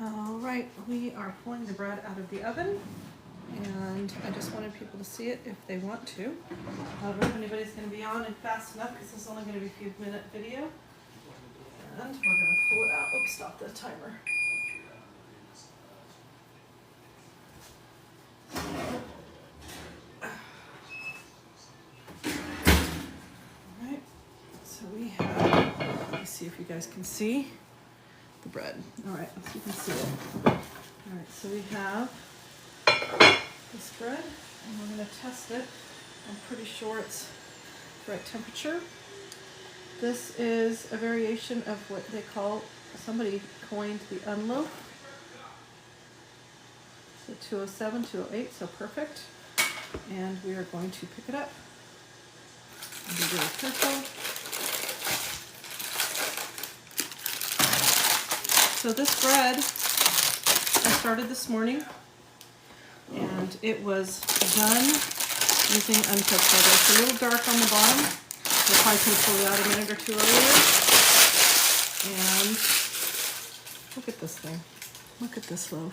All right, we are pulling the bread out of the oven, and I just wanted people to see it if they want to. I don't know if anybody's going to be on and fast enough because this is only going to be a few minute video. And we're going to pull it out. Oops, stop the timer. All right, so we have, let me see if you guys can see the bread. All right, let's see if you can see it. All right, so we have this bread, and we're going to test it. I'm pretty sure it's the right temperature. This is a variation of what they call, somebody coined the unloaf. So 207, 208, so perfect. And we are going to pick it up and be very careful. So this bread, I started this morning, and it was done using uncooked butter. It's a little dark on the bottom. I probably could have pulled it out a minute or two earlier. And look at this thing. Look at this loaf.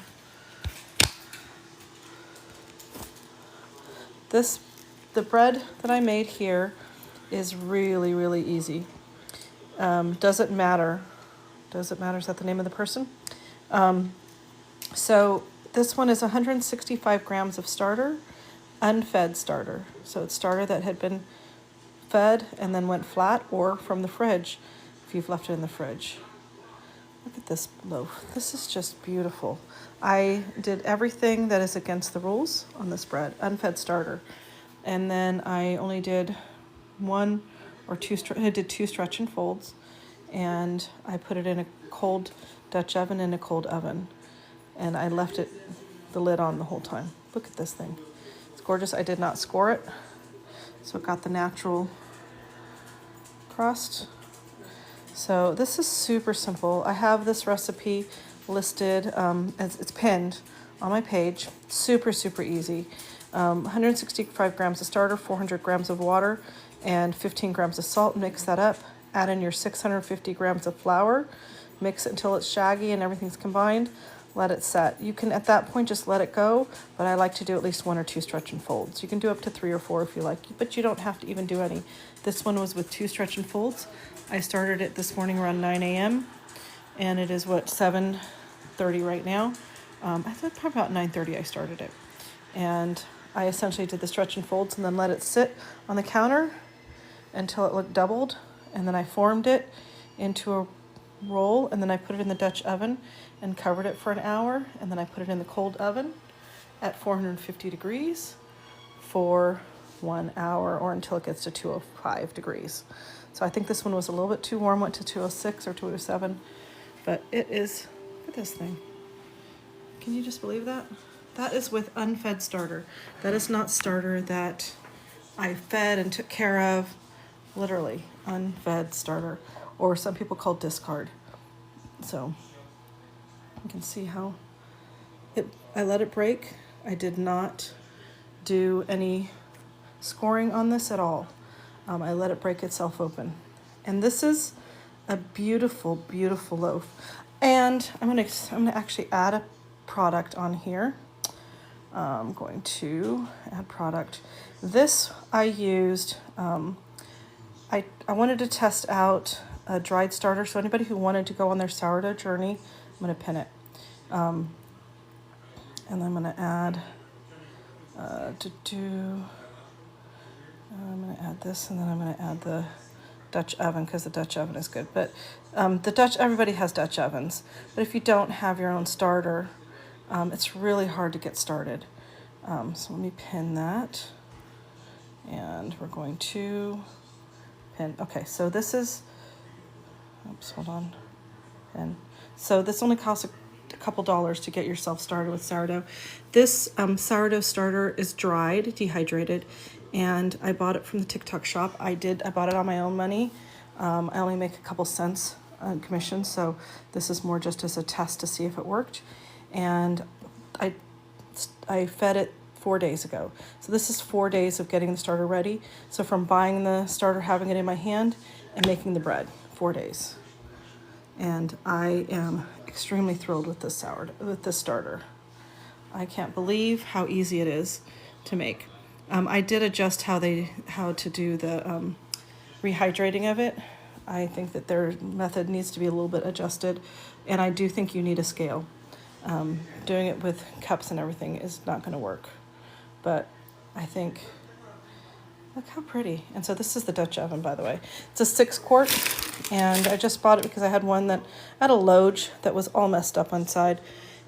The bread that I made here is really, really easy. Doesn't matter. Doesn't matter, is that the name of the person? So this one is 165 grams of starter, unfed starter. So it's starter that had been fed and then went flat, or from the fridge if you've left it in the fridge. Look at this loaf. This is just beautiful. I did everything that is against the rules on this bread, unfed starter. And then I only did one or two, I did 2 stretch and folds, and I put it in a cold Dutch oven in a cold oven. And I left it, the lid on the whole time. Look at this thing. It's gorgeous. I did not score it, so it got the natural crust. So this is super simple. I have this recipe listed, it's pinned on my page. Super, super easy. 165 grams of starter, 400 grams of water, and 15 grams of salt. Mix that up. Add in your 650 grams of flour. Mix it until it's shaggy and everything's combined. Let it set. You can, at that point, just let it go, but I like to do at least 1 or 2 stretch and folds. You can do up to 3 or 4 if you like, but you don't have to even do any. This one was with 2 stretch and folds. I started it this morning around 9 a.m. and it is, what, 7:30 right now. I thought probably about 9:30 I started it. And I essentially did the stretch and folds and then let it sit on the counter until it looked doubled. And then I formed it into a roll, and then I put it in the Dutch oven and covered it for an hour. And then I put it in the cold oven at 450 degrees for 1 hour, or until it gets to 205 degrees. So I think this one was a little bit too warm, went to 206 or 207, but it is, look at this thing. Can you just believe that? That is with unfed starter. That is not starter that I fed and took care of. Literally, unfed starter, or some people call discard. So you can see how I let it break. I did not do any scoring on this at all. I let it break itself open. And this is a beautiful, beautiful loaf. And I'm gonna actually add a product on here. I'm going to add product. This I used, I wanted to test out a dried starter. So anybody who wanted to go on their sourdough journey, I'm gonna pin it. And I'm gonna add, I'm gonna add this, and then I'm gonna add the Dutch oven, because the Dutch oven is good. But everybody has Dutch ovens. But if you don't have your own starter, it's really hard to get started. So let me pin that. And we're going to pin. Okay, so this is, oops, hold on. Pin. So this only costs a couple dollars to get yourself started with sourdough. This sourdough starter is dried, dehydrated, and I bought it from the TikTok shop. I bought it on my own money. I only make a couple cents on commission, so this is more just as a test to see if it worked. And I fed it 4 days ago. So this is 4 days of getting the starter ready. So from buying the starter, having it in my hand, and making the bread, 4 days. and I am extremely thrilled with this starter. I can't believe how easy it is to make. I did adjust how to do the rehydrating of it. I think that their method needs to be a little bit adjusted, and I do think you need a scale. Doing it with cups and everything is not going to work, but I think, look how pretty. And so this is the Dutch oven, by the way. It's a 6-quart, and I just bought it because I had one that had a Loge that was all messed up inside,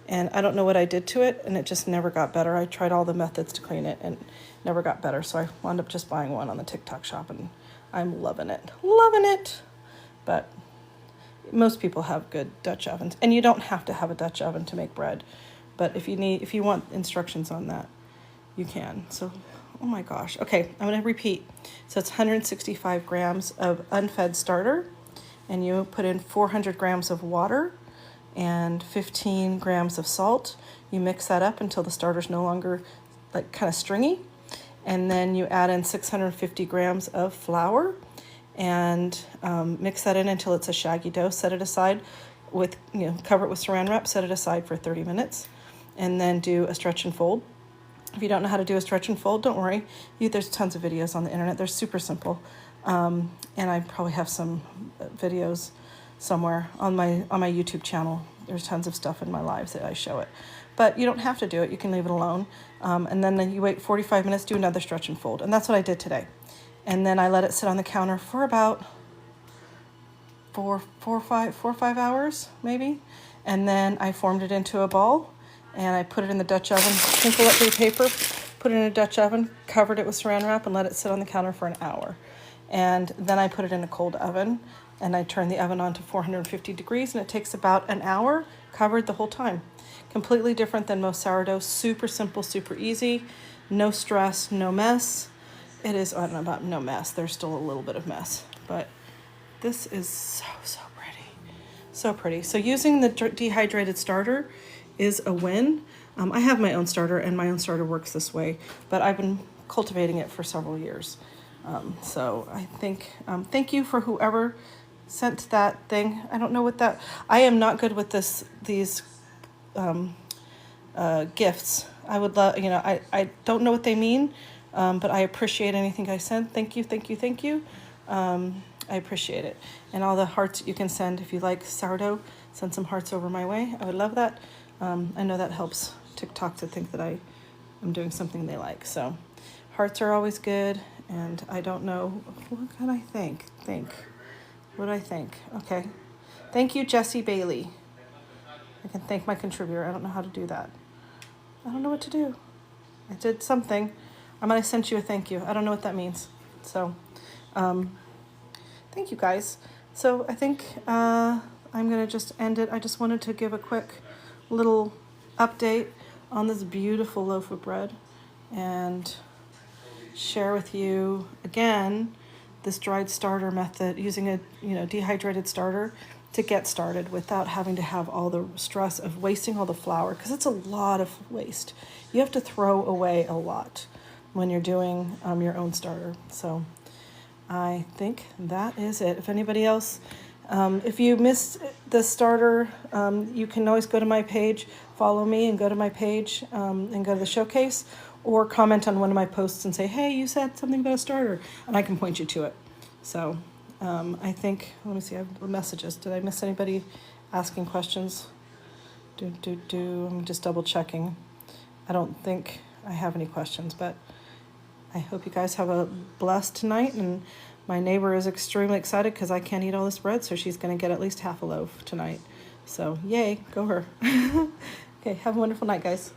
and I don't know what I did to it, and it just never got better. I tried all the methods to clean it and never got better, so I wound up just buying one on the TikTok shop, and I'm loving it. Loving it! But most people have good Dutch ovens, and you don't have to have a Dutch oven to make bread, but if you want instructions on that, you can. So, oh my gosh. Okay, I'm going to repeat. So it's 165 grams of unfed starter, and you put in 400 grams of water and 15 grams of salt. You mix that up until the starter's no longer like kind of stringy, and then you add in 650 grams of flour and mix that in until it's a shaggy dough. Set it aside with, cover it with saran wrap, set it aside for 30 minutes, and then do a stretch and fold. If you don't know how to do a stretch and fold, don't worry. There's tons of videos on the internet. They're super simple. And I probably have some videos somewhere on my YouTube channel. There's tons of stuff in my lives that I show it. But you don't have to do it. You can leave it alone. And then you wait 45 minutes, do another stretch and fold. And that's what I did today. And then I let it sit on the counter for about four or five hours, maybe. And then I formed it into a ball, and I put it in the Dutch oven, crinkle it through paper, put it in a Dutch oven, covered it with saran wrap, and let it sit on the counter for an hour. And then I put it in a cold oven, and I turned the oven on to 450 degrees, and it takes about an hour, covered the whole time. Completely different than most sourdough. Super simple, super easy, no stress, no mess. It is, I don't know about no mess, there's still a little bit of mess, but this is so pretty. So pretty. So using the dehydrated starter is a win. I have my own starter, and my own starter works this way, but I've been cultivating it for several years. So I think, thank you for whoever sent that thing. I don't know what that, I am not good with these gifts. I would love, I don't know what they mean, but I appreciate anything I send. Thank you, thank you, thank you. I appreciate it. And all the hearts you can send. If you like sourdough, send some hearts over my way. I would love that. I know that helps TikTok to think that I am doing something they like. So hearts are always good. And I don't know, what can I think? What do I think? Okay. Thank you, Jessie Bailey. I can thank my contributor. I don't know how to do that. I don't know what to do. I did something. I might have sent you a thank you. I don't know what that means. So, thank you guys. So I think I'm going to just end it. I just wanted to give a quick little update on this beautiful loaf of bread and share with you again this dried starter method, using a dehydrated starter to get started without having to have all the stress of wasting all the flour, because it's a lot of waste. You have to throw away a lot when you're doing your own starter. So I think that is it. If anybody else, if you missed the starter, you can always go to my page, follow me and go to my page and go to the showcase, or comment on one of my posts and say, hey, you said something about a starter, and I can point you to it. So I think, let me see, I have messages. Did I miss anybody asking questions? I'm just double checking. I don't think I have any questions, but I hope you guys have a blessed night. And my neighbor is extremely excited because I can't eat all this bread, so she's going to get at least half a loaf tonight. So yay, go her. Okay, have a wonderful night, guys.